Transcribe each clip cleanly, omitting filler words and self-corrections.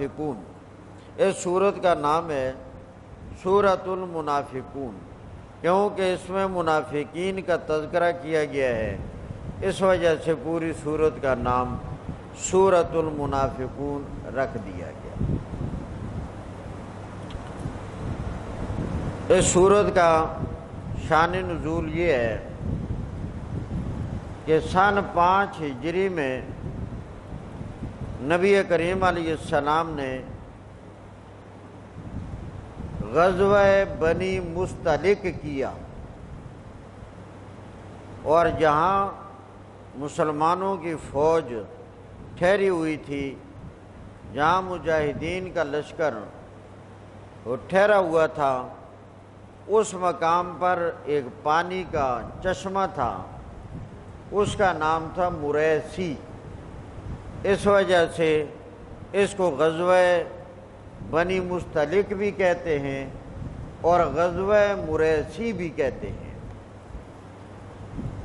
المنافقون، اس سورت کا نام ہے سورۃ المنافقون، کیونکہ اس میں منافقین کا تذکرہ کیا گیا ہے، اس وجہ سے پوری سورت کا نام سورۃ المنافقون رکھ دیا گیا۔ اس سورت کا شان نزول یہ ہے کہ سن 5 ہجری میں نبی کریم علیہ السلام نے غزوہ بنی مستلق کیا، اور جہاں مسلمانوں کی فوج ٹھہری ہوئی تھی، جہاں مجاہدین کا لشکر وہ ٹھہرا ہوا تھا، اس مقام پر ایک پانی کا چشمہ تھا، اس کا نام تھا مریسی۔ اس وجہ سے اس کو غزوہ بنی مستلق بھی کہتے ہیں اور غزوہ مریسی بھی کہتے ہیں۔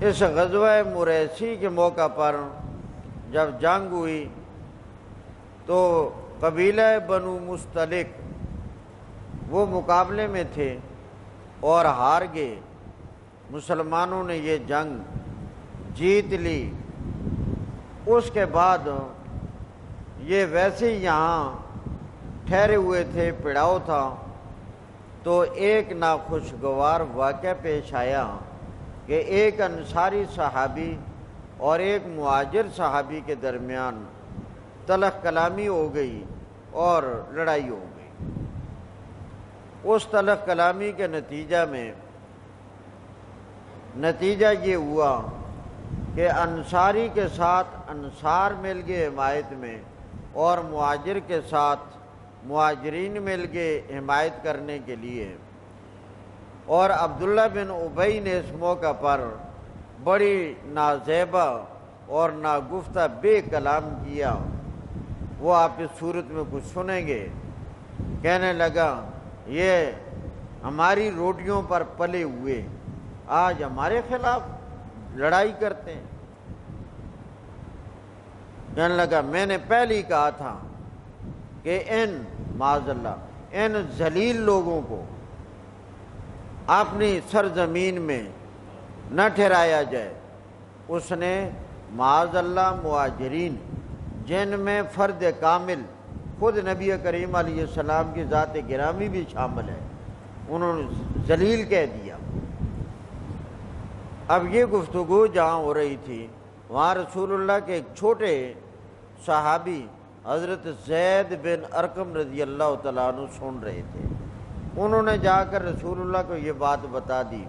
اس غزوہ مریسی کے موقع پر جب جنگ ہوئی تو قبیلہ بنو مستلق وہ مقابلے میں تھے اور ہار گئے، مسلمانوں نے یہ جنگ جیت لی۔ اس کے بعد یہ ویسے ہی یہاں ٹھہرے ہوئے تھے، پڑاؤ تھا، تو ایک ناخوشگوار واقعہ پیش آیا کہ ایک انصاری صحابی اور ایک مہاجر صحابی کے درمیان تلخ کلامی ہو گئی اور لڑائی ہو گئی۔ اس تلخ کلامی کے نتیجہ یہ ہوا کہ انصاری کے ساتھ انصار مل گئے حمایت میں، اور مہاجر کے ساتھ مہاجرین مل گئے حمایت کرنے کے لیے، اور عبداللہ بن ابی نے اس موقع پر بڑی نازیبہ اور ناگفتہ بے کلام کیا، وہ آپ اس صورت میں کچھ سنیں گے۔ کہنے لگا یہ ہماری روٹیوں پر پلے ہوئے آج ہمارے خلاف لڑائی کرتے ہیں۔ کہنے لگا میں نے پہلے ہی کہا تھا کہ معاذ اللہ ان ذلیل لوگوں کو اپنی سرزمین میں نہ ٹھہرایا جائے۔ اس نے معاذ اللہ مہاجرین جن میں فرد کامل خود نبی کریم علیہ السلام کی ذات گرامی بھی شامل ہے، انہوں نے ذلیل کہہ دیا۔ اب یہ گفتگو جہاں ہو رہی تھی، وہاں رسول اللہ کے ایک چھوٹے صحابی حضرت زید بن ارقم رضی اللہ تعالیٰ عنہ سن رہے تھے۔ انہوں نے جا کر رسول اللہ کو یہ بات بتا دی۔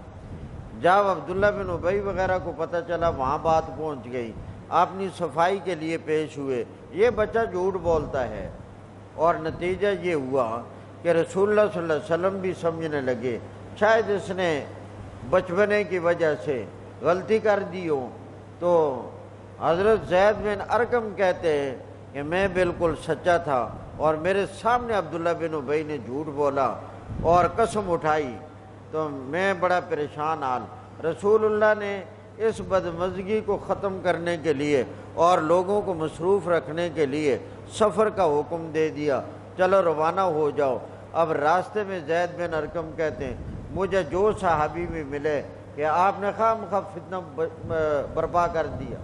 جب عبداللہ بن ابی وغیرہ کو پتہ چلا، وہاں بات پہنچ گئی، اپنی صفائی کے لیے پیش ہوئے، یہ بچہ جھوٹ بولتا ہے، اور نتیجہ یہ ہوا کہ رسول اللہ صلی اللہ علیہ وسلم بھی سمجھنے لگے شاید اس نے بچپنے کی وجہ سے غلطی کر دی ہو۔ تو حضرت زید بن ارقم کہتے ہیں کہ میں بالکل سچا تھا، اور میرے سامنے عبداللہ بن ابی نے جھوٹ بولا اور قسم اٹھائی، تو میں بڑا پریشان حال۔ رسول اللہ نے اس بدمزگی کو ختم کرنے کے لیے اور لوگوں کو مصروف رکھنے کے لیے سفر کا حکم دے دیا، چلو روانہ ہو جاؤ۔ اب راستے میں زید بن ارقم کہتے ہیں مجھے جو صحابی بھی ملے کہ آپ نے خواہ مخواہ فتنہ برپا کر دیا،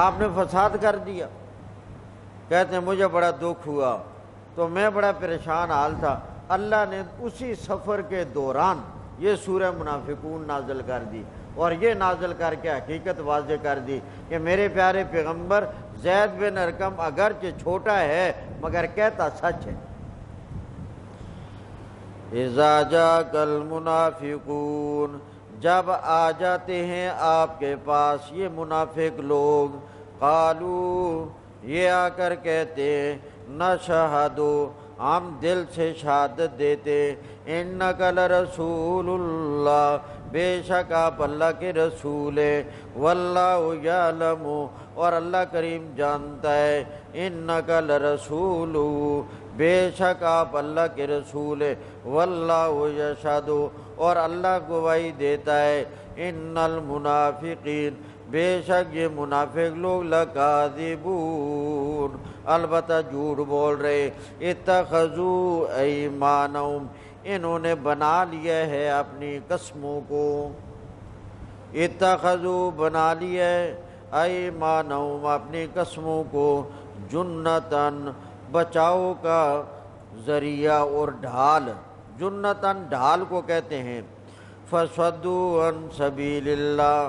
آپ نے فساد کر دیا، کہتے ہیں مجھے بڑا دکھ ہوا، تو میں بڑا پریشان حال تھا۔ اللہ نے اسی سفر کے دوران یہ سورہ منافقون نازل کر دی، اور یہ نازل کر کے حقیقت واضح کر دی کہ میرے پیارے پیغمبر زید بن ارقم اگرچہ چھوٹا ہے مگر کہتا سچ ہے۔ اذا جاءک المنافقون، جب آ جاتے ہیں آپ کے پاس یہ منافق لوگ، قالو، یہ آ کر کہتے نشہدو، ہم دل سے شہادت دیتے، انک لرسول اللہ، بے شک آپ اللہ کے رسول ہے، واللہ یعلم، اور اللہ کریم جانتا ہے، انک لرسول، بے شک آپ اللہ کے رسول ہے، واللہ یشہد، اور اللہ گواہی دیتا ہے، ان المنافقین، بے شک یہ منافق لوگ لکاذبون البتہ جھوٹ بول رہے، اتخذوا ایمانہم انہوں نے بنا لیا ہے اپنی قسموں کو، اتخذوا بنا لیا ہے ایمانہم اپنی قسموں کو، جنتاً بچاؤ کا ذریعہ اور ڈھال، جنتاً ڈھال کو کہتے ہیں، فصدوا عن سبیل اللہ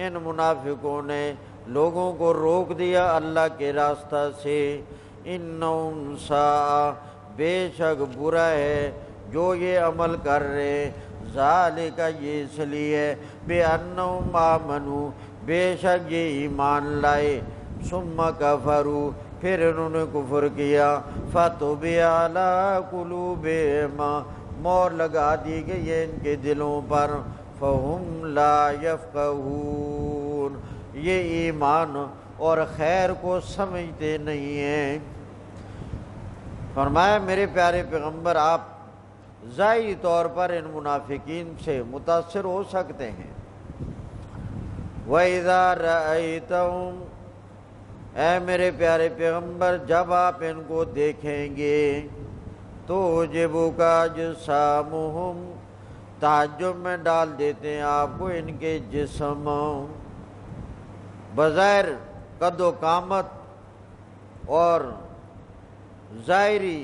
ان منافقوں نے لوگوں کو روک دیا اللہ کے راستہ سے، انہم ساء بے شک برا ہے جو یہ عمل کر رہے، ذالک یہ اس لیے بِأَنَّهُمْ آمَنُوا بے شک یہ ایمان لائے، ثم کفروا پھر انہوں نے کفر کیا، فَطُبِعَ عَلَىٰ قُلُوبِهِمْ مور لگا دی گئی ہے ان کے دلوں پر، فَهُمْ لَا يَفْقَهُونَ یہ ایمان اور خیر کو سمجھتے نہیں ہیں۔ فرمایا میرے پیارے پیغمبر آپ ظاہری طور پر ان منافقین سے متاثر ہو سکتے ہیں، وَإِذَا رَأَيْتَهُمْ اے میرے پیارے پیغمبر جب آپ ان کو دیکھیں گے تُعْجِبُكَ أَجْسَامُهُمْ تعجب میں ڈال دیتے ہیں آپ کو ان کے جسم، بظاہر قد و قامت اور ظاہری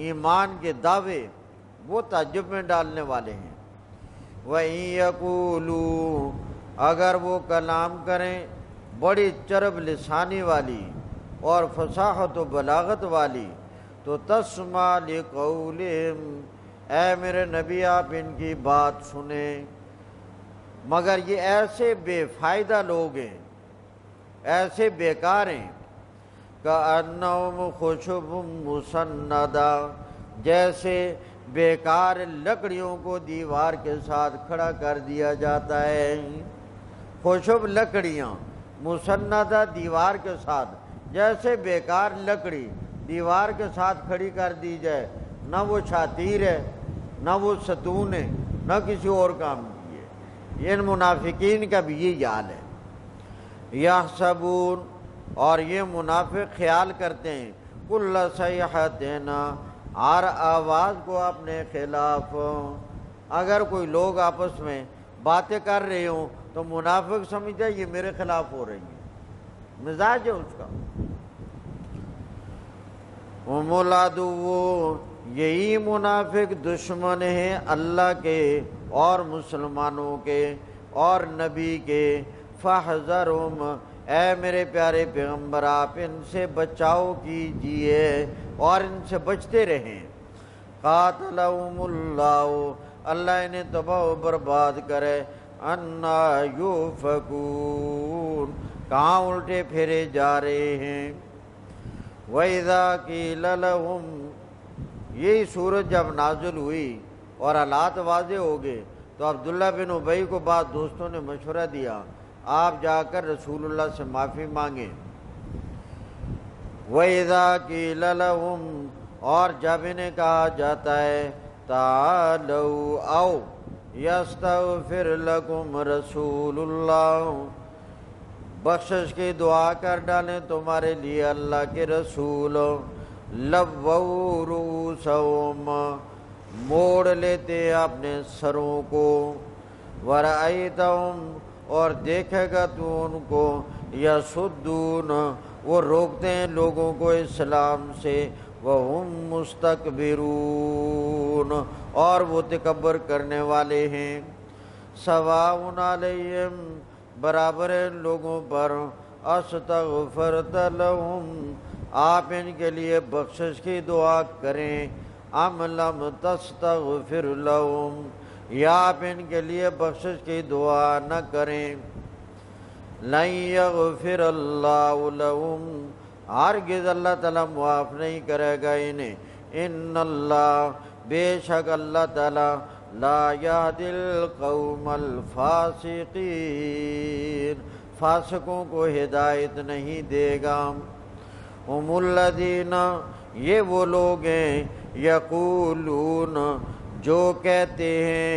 ایمان کے دعوے وہ تعجب میں ڈالنے والے ہیں، وَإِن يَقُولُوا اگر وہ کلام کریں بڑی چرب لسانی والی اور فصاحت و بلاغت والی تو تسمع لقولہم اے میرے نبی آپ ان کی بات سنیں، مگر یہ ایسے بے فائدہ لوگ ہیں، ایسے بیکار ہیں، کأنہم خشب مسندہ جیسے بیکار لکڑیوں کو دیوار کے ساتھ کھڑا کر دیا جاتا ہے، خشب لکڑیاں مسندہ دیوار کے ساتھ، جیسے بیکار لکڑی دیوار کے ساتھ کھڑی کر دی جائے، نہ وہ شاتیر ہے نہ وہ ستون ہے نہ کسی اور کام کی ہے، ان منافقین کا بھی یہ حال ہے، یحسبون اور یہ منافق خیال کرتے ہیں کل صیحۃ ہر آواز کو اپنے خلاف، اگر کوئی لوگ آپس میں باتیں کر رہے ہوں تو منافق سمجھتا ہے یہ میرے خلاف ہو رہی ہیں، مزاج ہے اس کا، ہم العدو یہی منافق دشمن ہیں اللہ کے اور مسلمانوں کے اور نبی کے، فاحذرہم اے میرے پیارے پیغمبر آپ ان سے بچاؤ کیجئے اور ان سے بچتے رہیں، قاتلہم اللہ اللہ انہیں تباہ و برباد کرے، انا یؤفکون کہاں الٹے پھیرے جا رہے ہیں، وَإِذَا قِيلَ لَهُمْ یہی صورت جب نازل ہوئی اور حالات واضح ہو گئے تو عبداللہ بن ابی کو بعض دوستوں نے مشورہ دیا آپ جا کر رسول اللہ سے معافی مانگیں، وَإِذَا قِيلَ لَهُمْ اور جب انہیں کہا جاتا ہے تعالوا آؤ یستغفر لکم رسول اللہ بخشش کی دعا کر ڈالیں تمہارے لیے اللہ کے رسول، لووا رؤوسہم موڑ لیتے اپنے سروں کو، ورأیتہم اور دیکھے گا تو ان کو، یصدون وہ روکتے ہیں لوگوں کو اسلام سے، وہم مستکبرون اور وہ تکبر کرنے والے ہیں، سواء علیہم برابر ہے لوگوں پر، استغفرت لہم آپ ان کے لیے بخشش کی دعا کریں، ام لم تستغفر لہم یا آپ ان کے لیے بخشش کی دعا نہ کریں، لن یغفر اللہ لہم ہرگز اللہ تعالیٰ معاف نہیں کرے گا انہیں، ان اللہ بے شک اللہ تعالیٰ لا یہدی القوم الفاسقین فاسقوں کو ہدایت نہیں دے گا، ہم الذین یہ وہ لوگ ہیں یقولون جو کہتے ہیں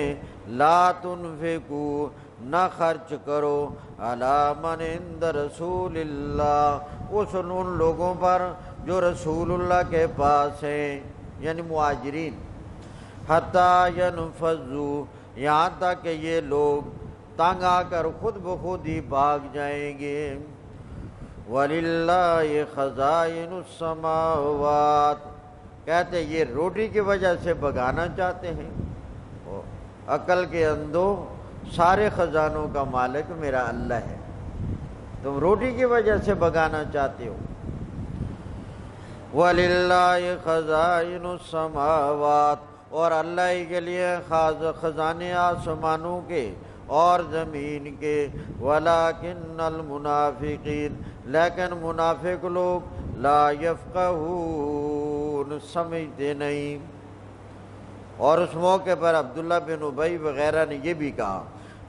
لا تنفقوا نہ خرچ کرو علی من عند رسول اللہ، ان لوگوں پر جو رسول اللہ کے پاس ہیں، یعنی مہاجرین، حتیٰ ینفضوا، یہاں تک کہ یہ لوگ تنگ آ کر خود بخود ہی بھاگ جائیں گے۔ وَلِلَّهِ خَزَائِنُ السَّمَاوَاتِ، کہتے یہ روٹی کی وجہ سے بھگانا چاہتے ہیں، عقل کے اندھو، سارے خزانوں کا مالک میرا اللہ ہے، تم روٹی کی وجہ سے بھگانا چاہتے ہو۔ وَلِلَّهِ خَزَائِنُ السَّمَاوَاتِ، اور اللہ ہی کے لیے خزانے آسمانوں کے اور زمین کے۔ وَلَٰكِنَّ الْمُنَافِقِينَ، لیکن منافق لوگ لا یفقہون، سمجھتے نہیں۔ اور اس موقع پر عبداللہ بن ابی وغیرہ نے یہ بھی کہا،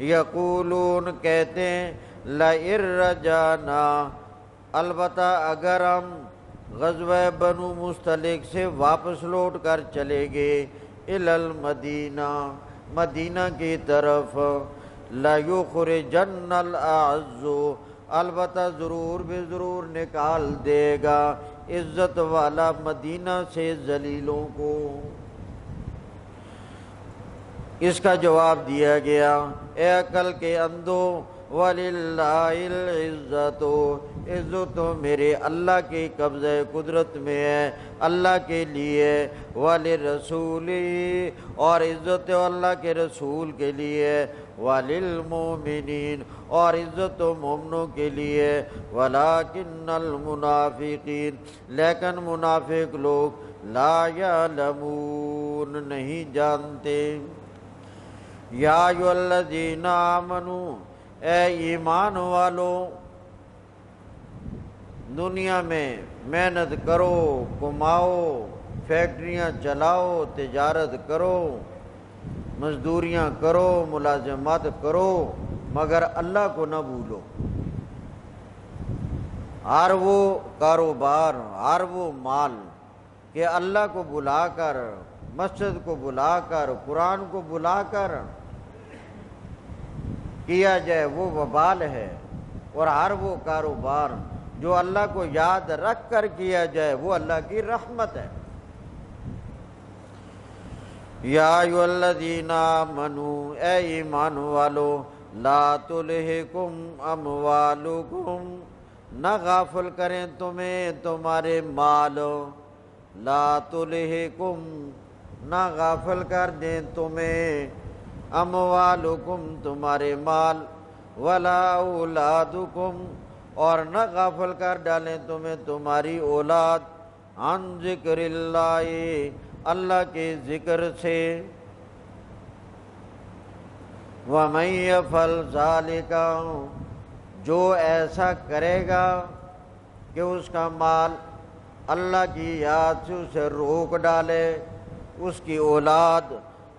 یقولون، کہتے ہیں، لَئِن رَجَعْنَا، البتہ اگر ہم غزوہ بنو مستلق سے واپس لوٹ کر چلے گئے، الی المدینہ، مدینہ کی طرف، لَيُخْرِجَنَّ الْأَعَزُّ، البتہ ضرور بے ضرور نکال دے گا عزت والا مدینہ سے ذلیلوں کو۔ اس کا جواب دیا گیا، اے عقل کے اندھو، وَلِلَّهِ الْعِزَّةُ، عزت تو میرے اللہ کی قبضہ قدرت میں ہے، اللہ کے لیے، وَلِلرَّسُولِ، اور عزت تو اللہ کے رسول کے لیے، وَلِلْمُؤْمِنِينَ، اور عزت تو مومنوں کے لیے، وَلَٰكِنَّ الْمُنَافِقِينَ، لیکن منافق لوگ لا یعلمون، نہیں جانتے۔ یا ایھا الذین آمنوا، اے ایمان والو، دنیا میں محنت کرو، کماؤ، فیکٹریاں چلاؤ، تجارت کرو، مزدوریاں کرو، ملازمات کرو، مگر اللہ کو نہ بھولو۔ ہر وہ کاروبار، ہر وہ مال کہ اللہ کو بلا کر، مسجد کو بلا کر، قرآن کو بلا کر کیا جائے وہ وبال ہے، اور ہر وہ کاروبار جو اللہ کو یاد رکھ کر کیا جائے وہ اللہ کی رحمت ہے۔ یا ایھا الذین آمنوا، اے ایمان والو، لا تلہکم اموالکم، نہ غافل کریں تمہیں تمہارے مال، لا تلہکم، نہ غافل کر دیں تمہیں، اموالکم، تمہارے مال، ولا اولادکم، اور نہ غافل کر ڈالیں تمہیں تمہاری اولاد، عن ذکر اللہ، اللہ کے ذکر سے۔ وَمَن يَفْعَلْ ذَلِكَ، جو ایسا کرے گا کہ اس کا مال اللہ کی یاد سے اسے روک ڈالے، اس کی اولاد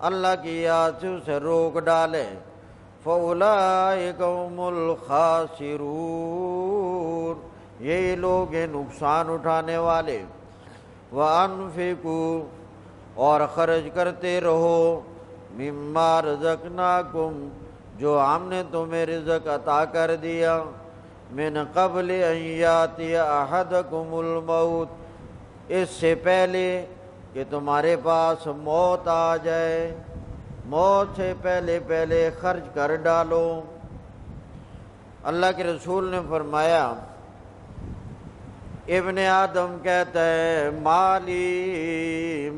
اللہ کی یاد سے اسے روک ڈالے، فَأُولَٰئِكَ هُمُ الْخَاسِرُونَ، یہی لوگ ہیں نقصان اٹھانے والے۔ وَأَنفِقُوا، اور خرچ کرتے رہو، مِمَّا رَزَقْنَاكُمْ، جو ہم نے تمہیں رزق عطا کر دیا، مِن قَبْلِ أَن يَأْتِيَ أَحَدَكُمُ الْمَوْتُ، اس سے پہلے کہ تمہارے پاس موت آ جائے، موت سے پہلے پہلے خرچ کر ڈالو۔ اللہ کے رسول نے فرمایا، ابن آدم کہتا ہے، مالی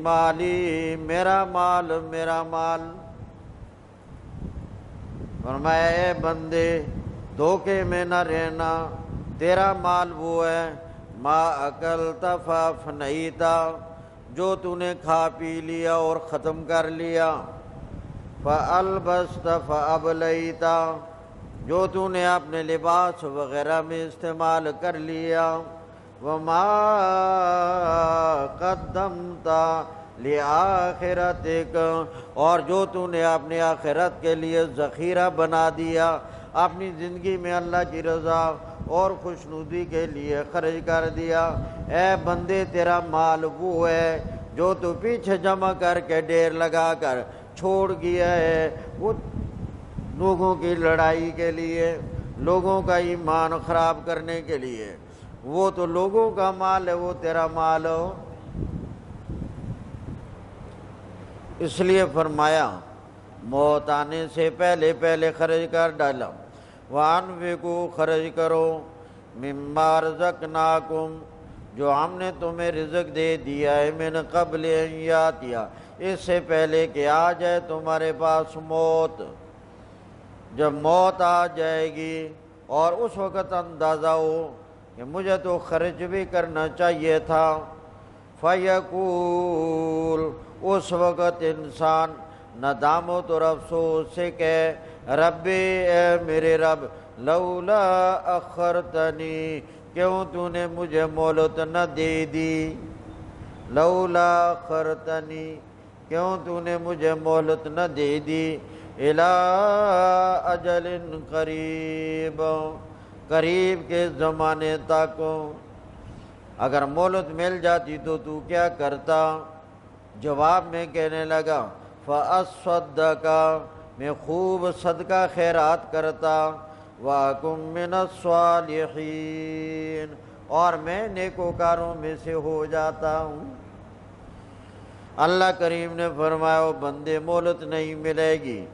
مالی، میرا مال میرا مال۔ فرمایا، اے بندے، دھوکے میں نہ رہنا، تیرا مال وہ ہے، ما اکلت فافنیت، جو تو نے کھا پی لیا اور ختم کر لیا، فَأَلْبَسْتَ فَأَبْلَيْتَ، جو تو نے اپنے لباس وغیرہ میں استعمال کر لیا، وَمَا قَدَّمْتَ لِآخِرَتِكَ، اور جو تو نے اپنے آخرت کے لیے ذخیرہ بنا دیا، اپنی زندگی میں اللہ کی رضا اور خوشنودی کے لیے خرچ کر دیا۔ اے بندے، تیرا مال وہ ہے جو تو پیچھے جمع کر کے ڈھیر لگا کر چھوڑ گیا ہے، وہ لوگوں کی لڑائی کے لیے، لوگوں کا ایمان خراب کرنے کے لیے۔ وہ تو لوگوں کا مال ہے، وہ تیرا مال ہو۔ اس لیے فرمایا موت آنے سے پہلے پہلے خرچ کر ڈالا۔ وَأَنفِقُوا خرچ کرو، مِمَّا رَزَقْنَاكُمْ جو ہم نے تمہیں رزق دے دیا ہے، من قبل ان یاتیہ اس سے پہلے کہ آ جائے تمہارے پاس موت۔ جب موت آ جائے گی اور اس وقت اندازہ ہو کہ مجھے تو خرچ بھی کرنا چاہیے تھا، فَيَقُول اس وقت انسان ندامت اور افسوس سے کہ ربی اے میرے رب، لولا اخرتنی کیوں تو نے مجھے مہلت نہ دے دی، لولا اخرتنی کیوں تو نے مجھے مہلت نہ دے دی، الی اجل قریب قریب کے زمانے تک۔ اگر مہلت مل جاتی تو کیا کرتا؟ جواب میں کہنے لگا فَأَصَّدَّقَ میں خوب صدقہ خیرات کرتا، وَأَكُن مِّنَ الصَّالِحِينَ اور میں نیکوکاروں میں سے ہو جاتا ہوں۔ اللہ کریم نے فرمایا وہ بندے مہلت نہیں ملے گی،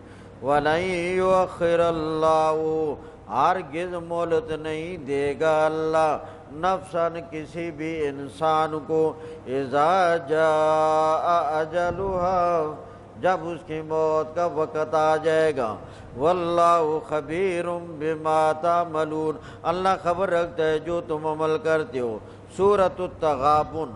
وَلَن يُؤَخِّرَ اللَّهُ ہرگز مہلت نہیں دے گا اللہ نفساً کسی بھی انسان کو، اذا جاء اجلها جب اس کی موت کا وقت آ جائے گا، واللہ خبیر بما تعملون اللہ خبر رکھتا ہے جو تم عمل کرتے ہو۔ سورۃ التغابن